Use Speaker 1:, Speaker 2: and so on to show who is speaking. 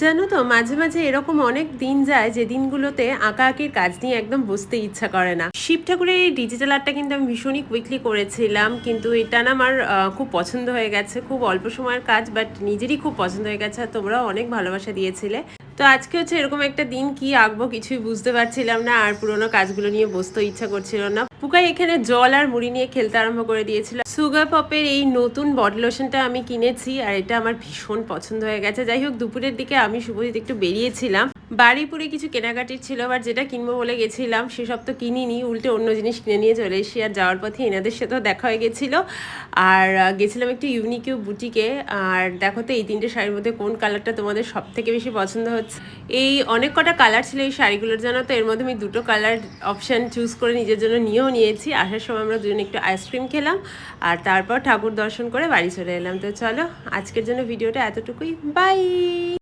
Speaker 1: জানো তো মাঝে মাঝে এরকম অনেক দিন যায় যে দিনগুলোতে আঁকা আঁকির কাজ নিয়ে একদম বসতে ইচ্ছা করে না। শিব ঠাকুরের এই ডিজিটাল আর্টটা কিন্তু আমি ভীষণই কুইকলি করেছিলাম, কিন্তু এটা না আমার খুব পছন্দ হয়ে গেছে। খুব অল্প সময়ের কাজ, বাট নিজেরই খুব পছন্দ হয়ে গেছে, আর তোমরাও অনেক ভালোবাসা দিয়েছিলে। তো আজকে হচ্ছে এরকম একটা দিন, কি আঁকবো কিছুই বুঝতে পারছিলাম না, আর পুরোনো কাজগুলো নিয়ে বসতেও ইচ্ছা করছিল না। পুকাই এখানে জল আর মুড়ি নিয়ে খেলতে আরম্ভ করে দিয়েছিল। সুগার পপের এই নতুন বডি লোশনটা আমি কিনেছি, আর এটা আমার ভীষণ পছন্দ হয়ে গেছে। যাই হোক, দুপুরের দিকে আমি শুভজিৎ একটু বেরিয়েছিলাম, বাড়িপুরে কিছু কেনাকাটির ছিল, আবার যেটা কিনবো বলে গেছিলাম সেসব তো কিনিনি, উল্টে অন্য জিনিস কিনে নিয়ে চলে এসেছি। আর যাওয়ার পথে এনাদের সাথেও দেখা হয়ে গেছিলো। আর গেছিলাম একটু ইউনিকিউ বুটিকে। আর দেখো তো এই তিনটে শাড়ির মধ্যে কোন কালারটা তোমাদের সব থেকে বেশি পছন্দ হচ্ছে। এই অনেক কটা কালার ছিল এই শাড়িগুলোর জন্য, তো এর মধ্যে আমি দুটো কালার অপশান চুজ করে নিজের জন্য নিয়েও নিয়েছি। আসার সময় আমরা দুজন একটু আইসক্রিম খেলাম, আর তারপর ঠাকুর দর্শন করে বাড়ি চলে এলাম। তো চলো, আজকের জন্য ভিডিওটা এতটুকুই। বাই।